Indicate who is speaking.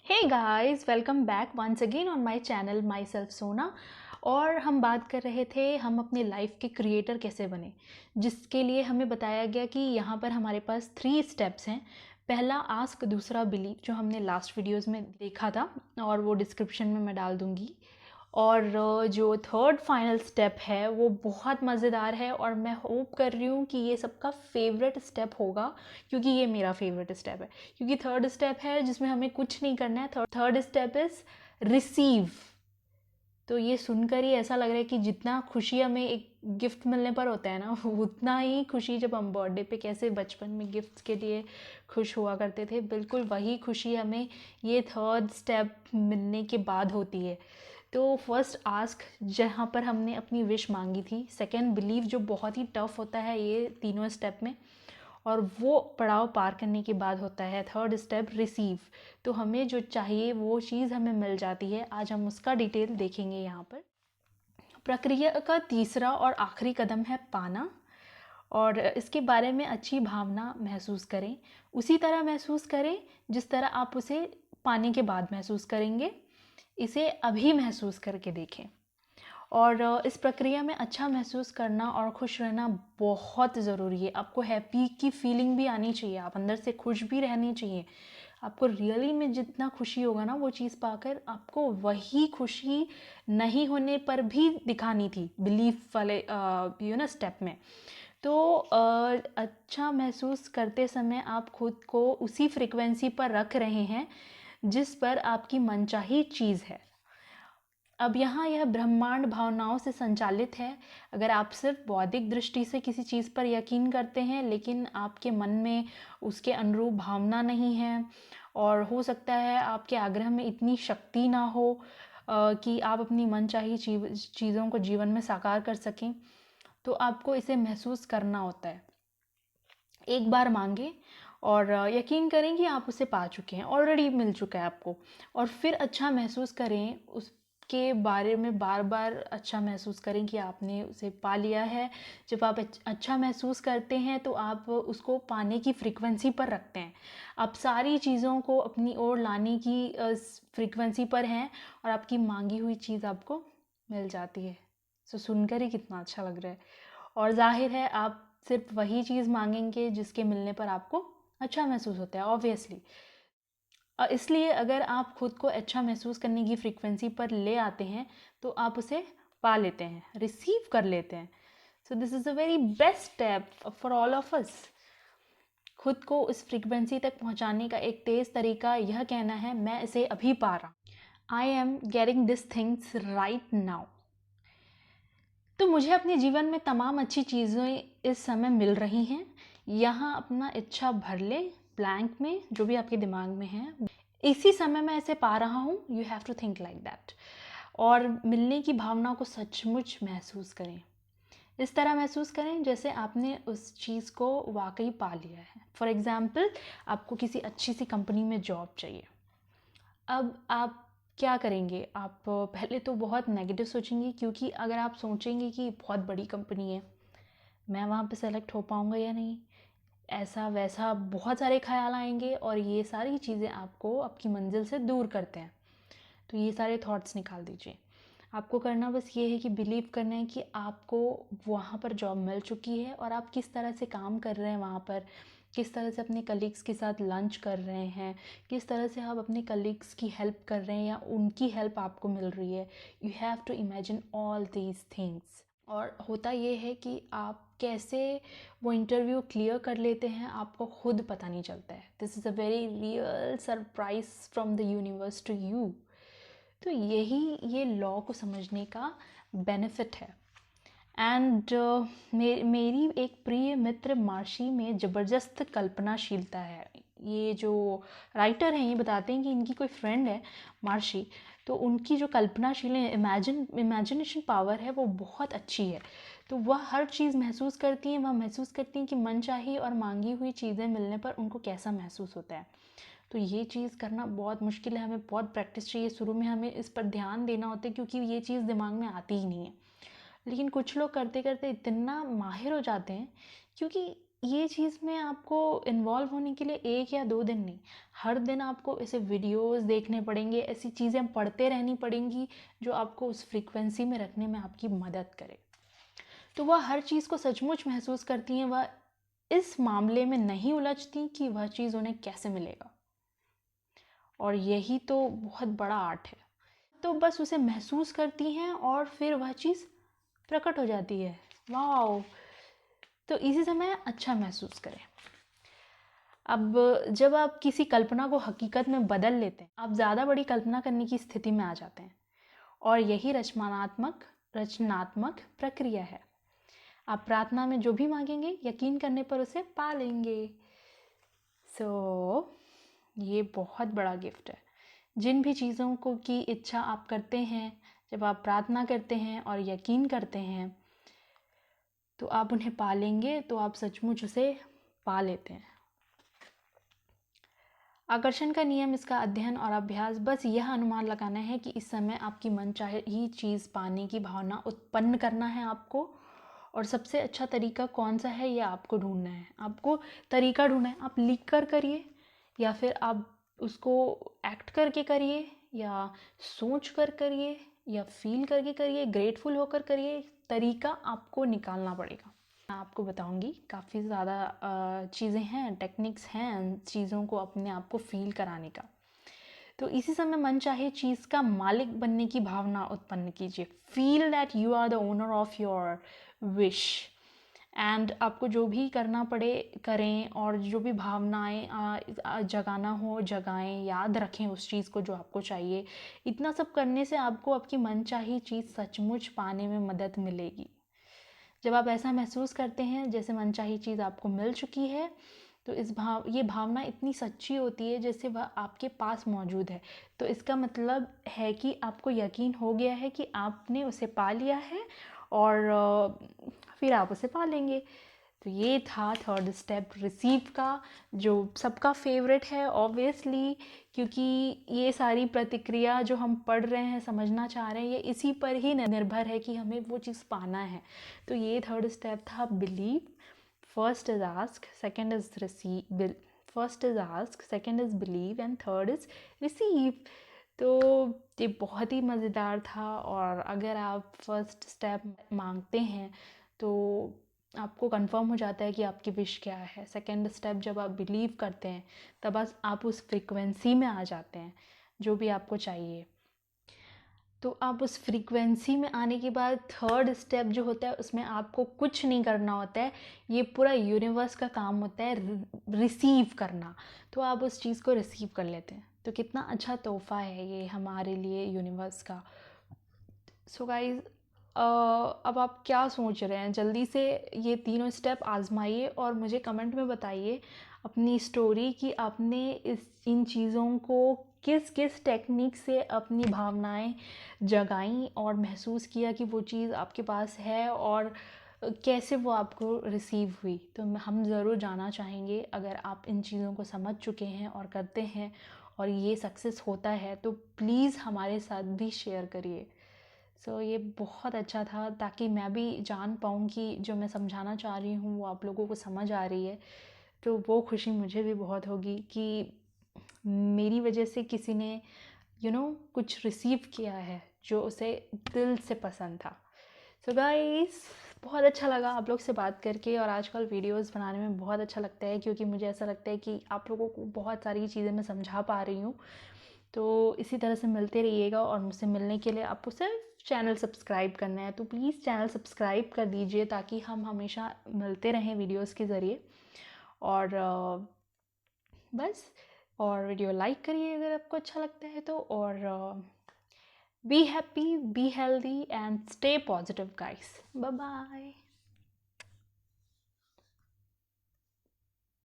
Speaker 1: Hey guys, welcome back once again on my channel myself Sona. और हम बात कर रहे थे हम अपने लाइफ के क्रिएटर कैसे बने, जिसके लिए हमें बताया गया कि यहाँ पर हमारे पास 3 स्टेप्स हैं। पहला आस्क, दूसरा बिलीव, जो हमने लास्ट वीडियोस में देखा था और वो डिस्क्रिप्शन में मैं डाल दूँगी। और जो थर्ड फाइनल स्टेप है वो बहुत मज़ेदार है और मैं होप कर रही हूँ कि ये सबका फेवरेट स्टेप होगा, क्योंकि ये मेरा फेवरेट स्टेप है। क्योंकि थर्ड स्टेप है जिसमें हमें कुछ नहीं करना है। Third step is receive. तो ये सुनकर ही ऐसा लग रहा है कि जितना खुशी हमें एक गिफ्ट मिलने पर होता है ना, उतना ही खुशी जब हम बर्थडे पे कैसे बचपन में गिफ्ट्स के लिए खुश हुआ करते थे, बिल्कुल वही खुशी हमें ये थर्ड स्टेप मिलने के बाद होती है। तो फर्स्ट आस्क, जहाँ पर हमने अपनी विश मांगी थी। सेकंड बिलीव, जो बहुत ही टफ होता है ये तीनों स्टेप में, और वो पड़ाव पार करने के बाद होता है थर्ड स्टेप रिसीव। तो हमें जो चाहिए वो चीज़ हमें मिल जाती है। आज हम उसका डिटेल देखेंगे यहाँ पर। प्रक्रिया का तीसरा और आखिरी कदम है पाना, और इसके बारे में अच्छी भावना महसूस करें। उसी तरह महसूस करें जिस तरह आप उसे पाने के बाद महसूस करेंगे। इसे अभी महसूस करके देखें। और इस प्रक्रिया में अच्छा महसूस करना और खुश रहना बहुत ज़रूरी है। आपको हैप्पी की फीलिंग भी आनी चाहिए, आप अंदर से खुश भी रहनी चाहिए। आपको रियली में जितना खुशी होगा ना वो चीज़ पाकर, आपको वही खुशी नहीं होने पर भी दिखानी थी बिलीफ वाले स्टेप में। तो अच्छा महसूस करते समय आप खुद को उसी फ्रिक्वेंसी पर रख रहे हैं जिस पर आपकी मनचाही चीज़ है। अब यहाँ यह ब्रह्मांड भावनाओं से संचालित है। अगर आप सिर्फ बौद्धिक दृष्टि से किसी चीज़ पर यकीन करते हैं लेकिन आपके मन में उसके अनुरूप भावना नहीं है, और हो सकता है आपके आग्रह में इतनी शक्ति ना हो कि आप अपनी मनचाही चीज़ों को जीवन में साकार कर सकें, तो आपको इसे महसूस करना होता है। एक बार मांगे और यकीन करें कि आप उसे पा चुके हैं, ऑलरेडी मिल चुका है आपको। और फिर अच्छा महसूस करें, उसके बारे में बार बार अच्छा महसूस करें कि आपने उसे पा लिया है। जब आप अच्छा महसूस करते हैं तो आप उसको पाने की फ्रीक्वेंसी पर रखते हैं। आप सारी चीज़ों को अपनी ओर लाने की फ्रीक्वेंसी पर हैं और आपकी मांगी हुई चीज़ आपको मिल जाती है। सो सुनकर ही कितना अच्छा लग रहा है। और जाहिर है आप सिर्फ वही चीज़ मांगेंगे जिसके मिलने पर आपको अच्छा महसूस होता है, ऑब्वियसली। इसलिए अगर आप खुद को अच्छा महसूस करने की फ्रीक्वेंसी पर ले आते हैं तो आप उसे पा लेते हैं, रिसीव कर लेते हैं। So this is a very best step for all of us. खुद को उस फ्रीक्वेंसी तक पहुंचाने का एक तेज़ तरीका यह कहना है, मैं इसे अभी पा रहा, I am getting this things right now. तो मुझे अपने जीवन में तमाम अच्छी चीज़ें इस समय मिल रही हैं। यहाँ अपना इच्छा भर ले ब्लैंक में, जो भी आपके दिमाग में है। इसी समय मैं ऐसे पा रहा हूँ, you have to think like that. और मिलने की भावना को सचमुच महसूस करें। इस तरह महसूस करें जैसे आपने उस चीज़ को वाकई पा लिया है। फॉर एग्ज़ाम्पल, आपको किसी अच्छी सी कंपनी में जॉब चाहिए। अब आप क्या करेंगे? आप पहले तो बहुत नेगेटिव सोचेंगे, क्योंकि अगर आप सोचेंगे कि बहुत बड़ी कंपनी है, मैं वहाँ पे सेलेक्ट हो पाऊँगा या नहीं, ऐसा वैसा बहुत सारे ख़्याल आएंगे और ये सारी चीज़ें आपको आपकी मंजिल से दूर करते हैं। तो ये सारे थॉट्स निकाल दीजिए। आपको करना बस ये है कि बिलीव करना है कि आपको वहाँ पर जॉब मिल चुकी है, और आप किस तरह से काम कर रहे हैं वहाँ पर, किस तरह से अपने कलीग्स के साथ लंच कर रहे हैं, किस तरह से आप अपने कलीग्स की हेल्प कर रहे हैं या उनकी हेल्प आपको मिल रही है। You have to imagine all these things. और होता ये है कि आप कैसे वो इंटरव्यू क्लियर कर लेते हैं आपको खुद पता नहीं चलता है। This is a very real surprise from the universe to you. तो यही ये लॉ को समझने का बेनिफिट है। एंड मेरी एक प्रिय मित्र मार्शी में ज़बरदस्त कल्पनाशीलता है। ये जो राइटर हैं ये बताते हैं कि इनकी कोई फ्रेंड है मार्शी, तो उनकी जो कल्पनाशील इमेजिनेशन पावर है वो बहुत अच्छी है। तो वह हर चीज़ महसूस करती हैं, वह महसूस करती हैं कि मनचाही और मांगी हुई चीज़ें मिलने पर उनको कैसा महसूस होता है। तो ये चीज़ करना बहुत मुश्किल है, हमें बहुत प्रैक्टिस चाहिए। शुरू में हमें इस पर ध्यान देना होता है क्योंकि ये चीज़ दिमाग में आती ही नहीं है। लेकिन कुछ लोग करते करते इतना माहिर हो जाते हैं, क्योंकि ये चीज़ में आपको इन्वॉल्व होने के लिए 1 या 2 दिन नहीं, हर दिन आपको ऐसे वीडियोस देखने पड़ेंगे, ऐसी चीज़ें पढ़ते रहनी पड़ेंगी जो आपको उस फ्रीक्वेंसी में रखने में आपकी मदद करे। तो वह हर चीज़ को सचमुच महसूस करती हैं, वह इस मामले में नहीं उलझती कि वह चीज़ उन्हें कैसे मिलेगा। और यही तो बहुत बड़ा आर्ट है। तो बस उसे महसूस करती हैं और फिर वह चीज़ प्रकट हो जाती है। वाओ! तो इसी समय अच्छा महसूस करें। अब जब आप किसी कल्पना को हकीकत में बदल लेते हैं, आप ज़्यादा बड़ी कल्पना करने की स्थिति में आ जाते हैं और यही रचनात्मक प्रक्रिया है। आप प्रार्थना में जो भी मांगेंगे, यकीन करने पर उसे पा लेंगे। ये बहुत बड़ा गिफ्ट है। जिन भी चीज़ों को की इच्छा आप करते हैं, जब आप प्रार्थना करते हैं और यकीन करते हैं, तो आप उन्हें पा लेंगे, तो आप सचमुच उसे पा लेते हैं। आकर्षण का नियम, इसका अध्ययन और अभ्यास बस यह अनुमान लगाना है कि इस समय आपकी मनचाही ही चीज़ पाने की भावना उत्पन्न करना है आपको, और सबसे अच्छा तरीका कौन सा है ये आपको ढूंढना है। आपको तरीका ढूंढना है, आप लिख कर करिए या फिर आप उसको एक्ट करके करिए या सोच कर करिए या फील करके करिए, ग्रेटफुल होकर करिए। तरीका आपको निकालना पड़ेगा। मैं आपको बताऊंगी, काफ़ी ज़्यादा चीज़ें हैं, टेक्निक्स हैं चीज़ों को अपने आप को फील कराने का। तो इसी समय मन चाहे चीज़ का मालिक बनने की भावना उत्पन्न कीजिए। Feel that you are the owner of your wish, and आपको जो भी करना पड़े करें, और जो भी भावनाएं जगाना हो जगाएं, याद रखें उस चीज़ को जो आपको चाहिए। इतना सब करने से आपको आपकी मनचाही चीज़ सचमुच पाने में मदद मिलेगी। जब आप ऐसा महसूस करते हैं जैसे मनचाही चीज़ आपको मिल चुकी है, तो ये भावना इतनी सच्ची होती है जैसे वह आपके पास मौजूद है। तो इसका मतलब है कि आपको यकीन हो गया है कि आपने उसे पा लिया है, और फिर आप उसे पा लेंगे। तो ये था थर्ड स्टेप रिसीव का, जो सबका फेवरेट है ऑब्वियसली, क्योंकि ये सारी प्रतिक्रिया जो हम पढ़ रहे हैं, समझना चाह रहे हैं, ये इसी पर ही निर्भर है कि हमें वो चीज़ पाना है। तो ये थर्ड स्टेप था believe. First is ask, second is receive, first is ask, second is believe and third is receive. तो ये बहुत ही मज़ेदार था। और अगर आप फर्स्ट स्टेप मांगते हैं तो आपको कंफर्म हो जाता है कि आपकी विश क्या है। सेकंड स्टेप जब आप बिलीव करते हैं, तब आप उस फ्रीक्वेंसी में आ जाते हैं जो भी आपको चाहिए। तो आप उस फ्रीक्वेंसी में आने के बाद थर्ड स्टेप जो होता है, उसमें आपको कुछ नहीं करना होता है, ये पूरा यूनिवर्स का काम होता है रिसीव करना। तो आप उस चीज़ को रिसीव कर लेते हैं। तो कितना अच्छा तोहफा है ये हमारे लिए यूनिवर्स का। सो गाइज, अब आप क्या सोच रहे हैं? जल्दी से ये तीनों स्टेप आजमाइए और मुझे कमेंट में बताइए अपनी स्टोरी कि आपने इन चीज़ों को किस किस टेक्निक से अपनी भावनाएं जगाई और महसूस किया कि वो चीज़ आपके पास है, और कैसे वो आपको रिसीव हुई। तो हम ज़रूर जानना चाहेंगे। अगर आप इन चीज़ों को समझ चुके हैं और करते हैं और ये सक्सेस होता है, तो प्लीज़ हमारे साथ भी शेयर करिए। ये बहुत अच्छा था, ताकि मैं भी जान पाऊँ कि जो मैं समझाना चाह रही हूँ वो आप लोगों को समझ आ रही है। तो वो खुशी मुझे भी बहुत होगी कि मेरी वजह से किसी ने कुछ रिसीव किया है जो उसे दिल से पसंद था। गाइस, बहुत अच्छा लगा आप लोग से बात करके, और आजकल वीडियोस बनाने में बहुत अच्छा लगता है, क्योंकि मुझे ऐसा लगता है कि आप लोगों को बहुत सारी चीज़ें मैं समझा पा रही हूँ। तो इसी तरह से मिलते रहिएगा, और मुझसे मिलने के लिए आपको सिर्फ चैनल सब्सक्राइब करना है। तो प्लीज़ चैनल सब्सक्राइब कर दीजिए, ताकि हम हमेशा मिलते रहें वीडियोस के ज़रिए। और बस, और वीडियो लाइक करिए अगर आपको अच्छा लगता है तो। और be happy, be healthy and stay positive guys. Bye bye.